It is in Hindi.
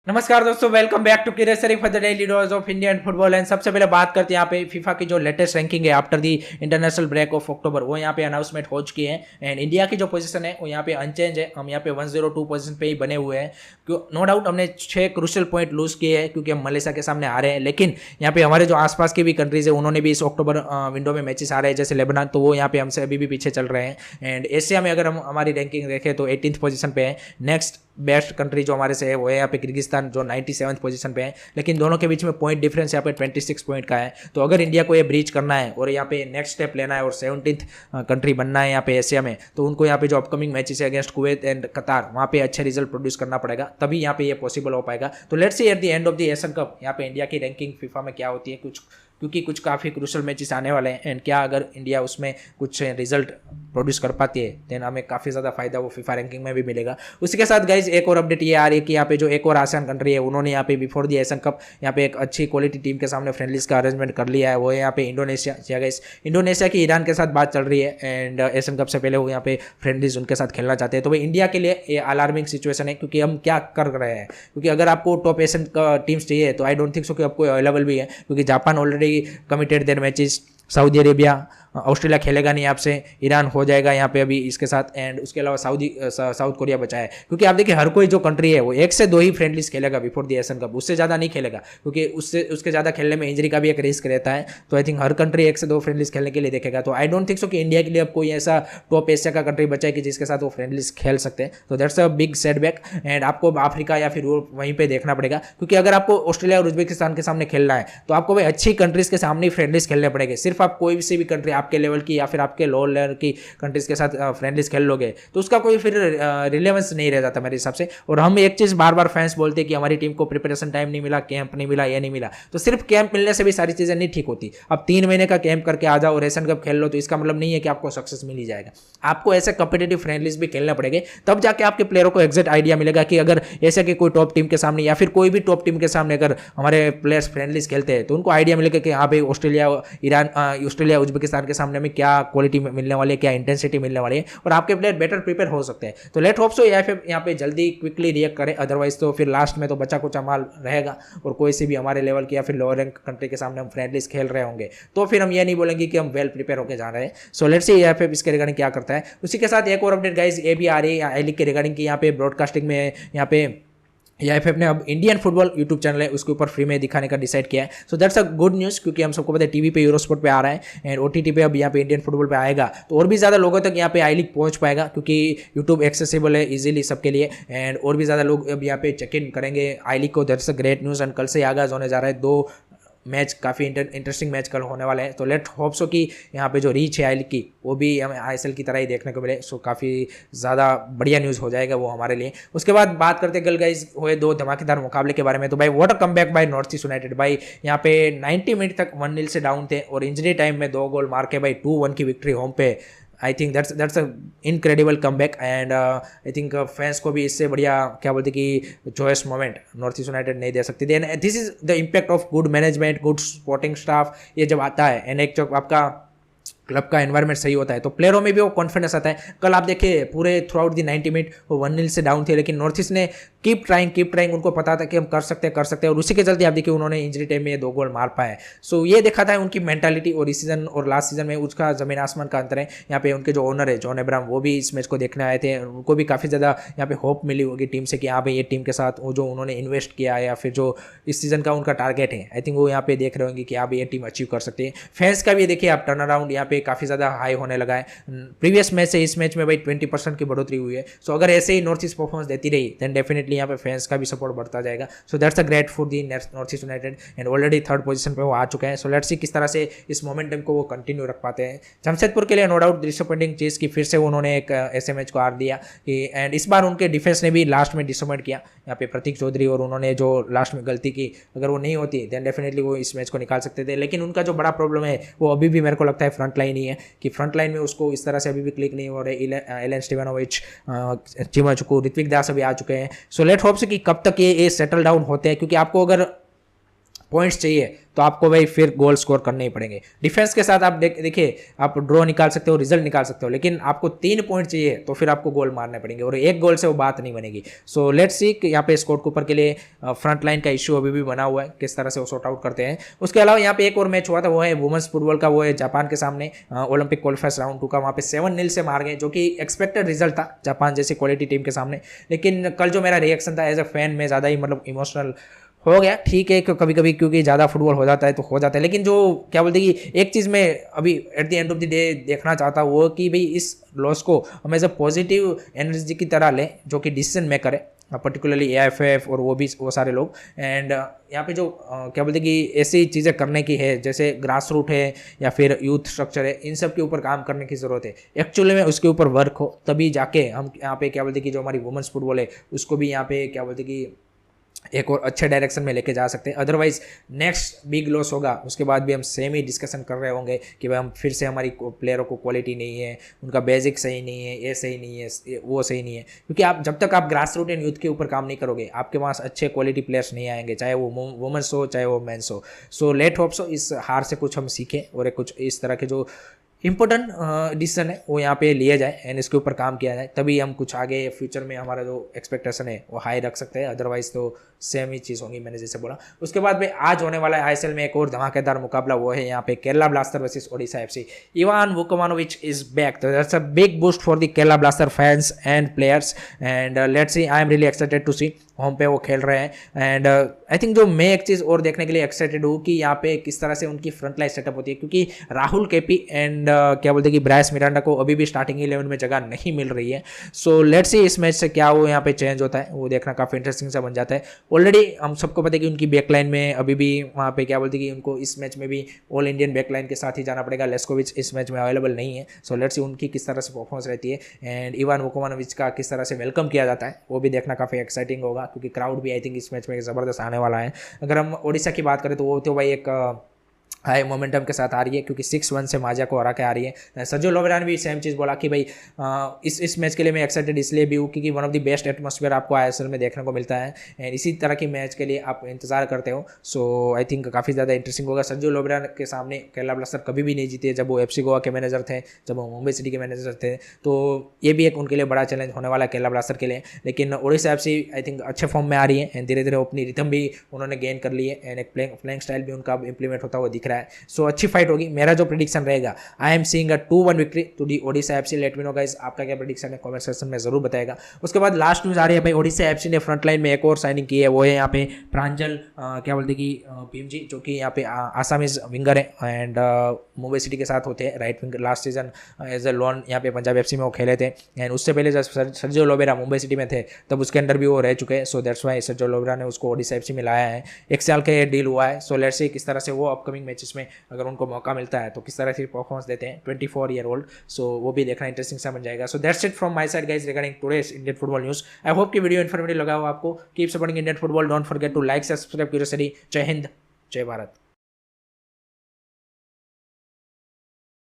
नमस्कार दोस्तों, welcome back to curious for the daily dose of Indian football. And सबसे पहले बात करते हैं यहाँ पे फीफा की जो लेटेस्ट रैंकिंग है after the international break of October, वो यहाँ पे अनाउंसमेंट हो चुकी है। एंड इंडिया की जो पोजीशन है वो यहाँ पे अनचेंज है। हम यहाँ पे 102 पोजीशन पे ही बने हुए हैं। नो डाउट हमने 6 क्रूशियल पॉइंट लूज किए हैं क्योंकि हम मलेशिया के सामने आ रहे हैं, लेकिन यहाँ पे हमारे जो आसपास की भी कंट्रीज है उन्होंने भी इस अक्टूबर विंडो में मैचेस आ रहे हैं, जैसे लेबनान, तो वो यहाँ पे हमसे अभी भी पीछे चल रहे हैं। एंड एशिया में अगर हम हमारी रैंकिंग देखें तो 18th पोजीशन पे है। नेक्स्ट बेस्ट कंट्री जो हमारे से है वो है यहाँ पे किर्गिस्तान, जो 97th पोजीशन पे है, लेकिन दोनों के बीच में पॉइंट डिफरेंस यहाँ पे 26 पॉइंट का है। तो अगर इंडिया को ये ब्रीच करना है और यहाँ पे नेक्स्ट स्टेप लेना है और 17th कंट्री बनना है यहाँ पे एशिया में, तो उनको यहाँ पे जो अपकमिंग मैचेस है अगेंस्ट कुवैत एंड कतार, वहाँ पे अच्छे रिजल्ट प्रोड्यूस करना पड़ेगा, तभी यहाँ पे ये पॉसिबल हो पाएगा। तो let's see at the end of the Asian cup यहाँ पे इंडिया की रैंकिंग फीफा में क्या होती है, क्योंकि कुछ काफ़ी क्रूशल मैचेस आने वाले हैं। एंड क्या अगर इंडिया उसमें कुछ रिजल्ट प्रोड्यूस कर पाती है देन हमें काफ़ी ज़्यादा फायदा वो फीफा रैंकिंग में भी मिलेगा। उसी के साथ गाइज एक और अपडेट ये आ रही है कि यहाँ पे जो एक और आसियान कंट्री है उन्होंने यहाँ पे बिफोर दी एशियन कप यहाँ पे एक अच्छी क्वालिटी टीम के सामने फ्रेंडलीज का अरेंजमेंट कर लिया है। वो है यहाँ पे इंडोनेशिया। गाइज इंडोनेशिया की ईरान के साथ बात चल रही है एंड एशियन कप से पहले वो यहाँ पे फ्रेंडलीज उनके साथ खेलना चाहते हैं। तो भाई इंडिया के लिए ये अलार्मिंग सिचुएशन है, क्योंकि हम क्या कर रहे हैं, क्योंकि अगर आपको टॉप एशियन टीम्स चाहिए तो आई डोंट थिंक सो कि आपको अवेलेबल भी है, क्योंकि Japan already committed their matches, Saudi Arabia, Australia खेलेगा नहीं आपसे, ईरान हो जाएगा यहाँ पे अभी इसके साथ, एंड उसके अलावा साउथ कोरिया बचा है। क्योंकि आप देखिए हर कोई जो कंट्री है वो 1 से 2 ही फ्रेंडलीज खेलेगा बिफोर द एशियन कप, उससे ज़्यादा नहीं खेलेगा, क्योंकि उसके ज़्यादा खेलने में इंजरी का भी एक रिस्क रहता है। तो आई थिंक हर कंट्री 1 से 2 फ्रेंडलीज खेलने के लिए देखेगा। तो आई डोंट थिंक सो कि इंडिया के लिए अब कोई ऐसा टॉप एशिया का कंट्री बचा है कि जिसके साथ वो फ्रेंडलीज खेल सकते हैं। तो that's a big setback. And आपको अफ्रीका या फिर यूरोप वहीं पर देखना पड़ेगा, क्योंकि अगर आपको ऑस्ट्रेलिया और उज्बेकिस्तान के सामने खेलना है तो आपको भाई अच्छी कंट्रीज के सामने ही फ्रेंडलीज खेलने पड़ेंगे। सिर्फ आप कोई सी भी कंट्री आपके लेवल की या फिर आपके लोअर लेवल की कंट्रीज के साथ फ्रेंडलीज खेल लोगे तो उसका कोई फिर रिलेवेंस नहीं रह जाता मेरे हिसाब से। और हम एक चीज़ बार बार फैंस बोलते हैं कि हमारी टीम को प्रिपरेशन टाइम नहीं मिला, कैंप नहीं मिला, ये नहीं मिला। तो सिर्फ कैंप मिलने से भी सारी चीज़ें नहीं ठीक होती। अब 3 महीने का कैंप करके आ जाओ और एशियन कप खेल लो तो इसका मतलब नहीं है कि आपको सक्सेस मिल ही जाएगा। आपको ऐसे कॉम्पिटिटिव फ्रेंडलीज भी खेलने पड़ेंगे, तब जाके आपके प्लेयरों को एग्जैक्ट आइडिया मिलेगा कि अगर ऐसे की कोई टॉप टीम के सामने या फिर कोई भी टॉप टीम के सामने अगर हमारे प्लेयर्स फ्रेंडलीज खेलते हैं तो उनको आइडिया मिलेगा कि हाँ भाई ऑस्ट्रेलिया उज्बेकिस्तान के सामने में क्या क्वालिटी मिलने वाली है, क्या इंटेंसिटी मिलने वाली है, और आपके प्लेयर बेटर प्रिपेयर हो सकते हैं। तो लेट होप सो यहाँ पे जल्दी क्विकली रिएक्ट करें, अदरवाइज तो फिर लास्ट में तो बचा कुचा माल रहेगा और कोई सी भी हमारे लेवल की या फिर लोअर रैंक कंट्री के सामने हम फ्रेंडलीज खेल रहे होंगे तो फिर हम ये नहीं बोलेंगे कि हम वेल प्रिपेयर होकर जा रहे हैं। सो लेट्स सी यहाँ पे इसके रिगार्डिंग क्या करता है। उसी के साथ एक और अपडेट गाइज ये भी आ रही है आई लीग के रिगार्डिंग की, यहाँ पे ब्रॉडकास्टिंग में यहाँ पे एफ ने अब इंडियन फुटबॉल यूट्यूब चैनल है उसके ऊपर फ्री में दिखाने का डिसाइड किया है। So that's a good news, क्योंकि हम सबको पता है टीवी पे यूरोस्पोर्ट पे आ रहा है एंड ओटीटी पे अब यहाँ पे इंडियन फुटबॉल पे आएगा तो और भी ज़्यादा लोगों तक यहाँ पे आई लीग पहुँच पाएगा, क्योंकि यूट्यूब एक्सेसिबल है इजीली सबके लिए एंड और भी ज़्यादा लोग अब यहाँ पे चेक इन करेंगे आई लीग को। That's a great news. And कल से आगाज़ होने जा रहा है 2 मैच, काफ़ी इंटरेस्टिंग मैच कल होने वाले हैं। तो लेट होप सो कि यहाँ पे जो रीच है आई लीग की वो भी हमें आईएसएल की तरह ही देखने को मिले। सो काफ़ी ज़्यादा बढ़िया न्यूज़ हो जाएगा वो हमारे लिए। उसके बाद बात करते कल गाइस हुए 2 धमाकेदार मुकाबले के बारे में। तो भाई what a comeback by North East United. भाई यहाँ पे 90 मिनट तक 1-0 से डाउन थे और इंजरी टाइम में 2 गोल मार के भाई 2-1 की विक्ट्री होम पे। I think that's a incredible comeback and I think fans को भी इससे बढ़िया क्या बोलते कि joyous moment North East United नहीं दे सकती। Then this is the impact of good management, good supporting staff. ये जब आता है एंड एक जो आपका क्लब का एनवायरनमेंट सही होता है तो प्लेयरों में भी वो कॉन्फिडेंस आता है। कल आप देखिए पूरे थ्रू आउट दी 90 मिनट वो 1-0 से डाउन थे, लेकिन नॉर्थ ईस्ट ने कीप ट्राइंग, उनको पता था कि हम कर सकते हैं और उसी के चलते आप देखिए उन्होंने इंजरी टाइम में ये 2 गोल मार पाए। सो ये देखा था उनकी मेंटालिटी और इस सीजन और लास्ट सीजन में उसका जमीन आसमान का अंतर है। यहाँ पे उनके जो ओनर है जॉन अब्राहम वो भी इस मैच को देखने आए थे, उनको भी काफ़ी ज़्यादा यहाँ पे होप मिली होगी टीम से कि हाँ भाई ये टीम के साथ वो जो उन्होंने इन्वेस्ट किया है या फिर जो इस सीजन का उनका टारगेट है आई थिंक वो यहाँ पे देख रहे होंगे कि हाँ भाई ये टीम अचीव कर सकती है। फैंस का भी देखिए आप टर्न अराउंड यहाँ पे काफ़ी ज़्यादा हाई होने लगा है। प्रीवियस मैच से इस मैच में भाई 20% की बढ़ोतरी हुई है। सो अगर ऐसे ही नॉर्थ ईस्ट परफॉर्मेंस देती रही देन डेफिनेटली यहाँ पे फैंस का भी सपोर्ट बढ़ता जाएगा। So that's a great for the north East United and already 3rd position पे वो आ चुके हैं। सो लेट्स सी किस तरह से इस मोमेंटम को वो कंटिन्यू रख पाते हैं। जमशेदपुर के लिए नो डाउट डिसअपॉइंटिंग चीज़ की फिर से उन्होंने एक ऐसे मैच को हार दिया कि एंड इस बार उनके डिफेंस ने भी लास्ट में डिसअपॉइंट किया यहाँ पे प्रतीक चौधरी, और उन्होंने जो लास्ट में गलती की अगर वो नहीं होती देन डेफिनेटली वो इस मैच को निकाल सकते थे। लेकिन उनका जो बड़ा प्रॉब्लम है वो अभी भी मेरे को लगता है फ्रंट लाइन ही है, कि फ्रंट लाइन में उसको इस तरह से अभी भी क्लिक नहीं हो रहे। एलन स्टीवानोविच, चिमाचुकू, ऋत्विक दास अभी आ चुके हैं। सो लेट होप से कि कब तक ये सेटल डाउन होते हैं, क्योंकि आपको अगर पॉइंट्स चाहिए तो आपको भाई फिर गोल स्कोर करने ही पड़ेंगे। डिफेंस के साथ आप देखिए आप ड्रॉ निकाल सकते हो, रिजल्ट निकाल सकते हो, लेकिन आपको 3 पॉइंट चाहिए तो फिर आपको गोल मारने पड़ेंगे और 1 गोल से वो बात नहीं बनेगी। सो लेट्स सी यहाँ पे स्कॉट कूपर के लिए फ्रंट लाइन का इश्यू अभी भी बना हुआ है, किस तरह से वो सॉर्ट आउट करते हैं। उसके अलावा यहाँ पे एक और मैच हुआ था, वो है वुमेन्स फुटबॉल का, वो है जापान के सामने ओलंपिक क्वालिफायर्स राउंड 2 का। वहाँ पे 7-0 से मार गए, जो कि एक्सपेक्टेड रिजल्ट था जापान जैसी क्वालिटी टीम के सामने। लेकिन कल जो मेरा रिएक्शन था एज अ फैन में ज़्यादा ही मतलब इमोशनल हो गया। ठीक है कभी कभी क्योंकि ज़्यादा फुटबॉल हो जाता है तो हो जाता है, लेकिन जो क्या बोलते हैं कि एक चीज़ मैं अभी at the end of the day देखना चाहता हूँ वो कि भाई इस लॉस को हम एज अ पॉजिटिव एनर्जी की तरह लें, जो कि डिसीजन मेकर है पर्टिकुलरली AIFF और वो सारे लोग। एंड यहाँ पे जो क्या बोलते हैं कि ऐसी चीज़ें करने की है, जैसे ग्रास रूट है या फिर यूथ स्ट्रक्चर है, इन सब के ऊपर काम करने की ज़रूरत है। एक्चुअली में उसके ऊपर वर्क हो तभी जाके हम यहाँ पे क्या बोलते हैं कि जो हमारी वुमेन्स फुटबॉल है उसको भी यहाँ पे क्या बोलते हैं कि एक और अच्छे डायरेक्शन में लेके जा सकते हैं। अदरवाइज नेक्स्ट बिग लॉस होगा उसके बाद भी हम सेम ही डिस्कशन कर रहे होंगे कि भाई हम फिर से हमारी प्लेयरों को क्वालिटी नहीं है, उनका बेसिक सही नहीं है, ये सही नहीं है, वो सही नहीं है। क्योंकि आप जब तक आप ग्रास रूट एंड यूथ के ऊपर काम नहीं करोगे आपके पास अच्छे क्वालिटी प्लेयर्स नहीं आएंगे, चाहे वो वुमेन्स हो चाहे वो मेंस हो। सो लेट होप सो इस हार से कुछ हम सीखें और कुछ इस तरह के जो इंपॉर्टेंट डिसीजन है वो यहाँ पे लिए जाए एंड इसके ऊपर काम किया जाए, तभी हम कुछ आगे फ्यूचर में हमारा जो एक्सपेक्टेशन है वो हाई रख सकते हैं। अदरवाइज तो सेम ही चीज़ होगी मैंने जैसे बोला। उसके बाद भाई आज होने वाला है ISL में एक और धमाकेदार मुकाबला, वो है यहाँ पे Kerala blaster versus Odisha FC। Ivan Vukomanovic is back, तो that's a big boost for the Kerala blaster fans and players and let's see, I am really excited to see. Home पे वो खेल रहे हैं एंड आई थिंक जो मैं एक चीज़ और देखने के लिए एक्साइटेड हूँ कि यहाँ पे किस तरह से उनकी फ्रंट लाइन सेटअप होती है, क्योंकि राहुल KP एंड क्या बोलते हैं कि ब्रायस मिरांडा को अभी भी स्टार्टिंग 11 में जगह नहीं मिल रही है। सो लेट्स सी इस मैच से क्या वो यहाँ पे चेंज होता है, वो देखना काफ़ी इंटरेस्टिंग सा बन जाता है। ऑलरेडी हम सबको पता है कि उनकी बैकलाइन में अभी भी वहाँ पे क्या बोलते हैं कि उनको इस मैच में भी ऑल इंडियन बैकलाइन के साथ ही जाना पड़ेगा। लेस्कोविच इस मैच में अवेलेबल नहीं है। सो लेट्स सी उनकी किस तरह से परफॉर्मेंस रहती है एंड इवान वुकोमानोविच का किस तरह से वेलकम किया जाता है, वो भी देखना काफ़ी एक्साइटिंग होगा, क्योंकि क्राउड भी आई थिंक इस मैच में ज़बरदस्त आने वाला है। अगर हम ओडिशा की बात करें तो वो तो भाई एक हाई मोमेंटम के साथ आ रही है, क्योंकि 6-1 से माजा को हरा के आ रही है। सर्जियो लोबेरा ने भी सेम चीज़ बोला कि भाई इस मैच के लिए मैं एक्साइटेड इसलिए भी हूँ क्योंकि one of the best atmosphere आपको ISL में देखने को मिलता है एंड इसी तरह की मैच के लिए आप इंतजार करते हो। सो आई थिंक काफ़ी ज़्यादा इंटरेस्टिंग होगा। सर्जियो लोबेरा के सामने केरला ब्लास्टर कभी भी नहीं जीते, जब वो FC गोवा के मैनेजर थे, जब वो मुंबई सिटी के मैनेजर थे, तो ये भी एक उनके लिए बड़ा चैलेंज होने वाला है केरला ब्लास्टर के लिए। लेकिन ओडिशा FC आई थिंक अच्छे फॉर्म में आ रही है एंड धीरे धीरे अपनी रिथम भी उन्होंने गेन कर ली है एंड एक प्लेइंग स्टाइल भी उनका इंप्लीमेंट होता हुआ दिख रहा है। सो अच्छी फाइट होगी। मेरा जो प्रेडिक्शन रहेगा, I am seeing a 2-1 victory to the Odisha FC। Let me know guys आपका क्या प्रेडिक्शन है, कमेंट सेक्शन में जरूर बताएगा। उसके बाद लास्ट न्यूज आ रही है भाई, ओडिशा FC ने फ्रंट लाइन में एक और साइनिंग की है, वो है यहाँ पे प्रांजल क्या बोलते हैं कि भीमजी, जो कि यहाँ पे आसामीज विंगर है एंड मुंबई सिटी के साथ होते हैं right winger. Last season as a loan यहाँ पे पंजाब FC में वो खेले थे एंड उससे पहले जब सर्जियो लोबेरा मुंबई सिटी में थे तब उसके अंदर भी वो रह चुके हैं। So that's why Sergio Lobera ने उसको ओडिशा FC में लाया है। 1 साल का डील हुआ है। सो लेट्स सी किस तरह से वो अपकमिंग मैचेस में अगर उनको मौका मिलता है तो किस तरह से परफॉर्मेंस देते हैं। 24 ईयर ओल्ड, सो वो भी देखना इंटरेस्टिंग सा बन जाएगा। So that's it from my side guys regarding today's Indian football news. I hope कि वीडियो इन्फॉर्मेटिव लगा हो आपको। Keep supporting Indian football, don't forget to like, subscribe, curiosity. जय हिंद, जय भारत।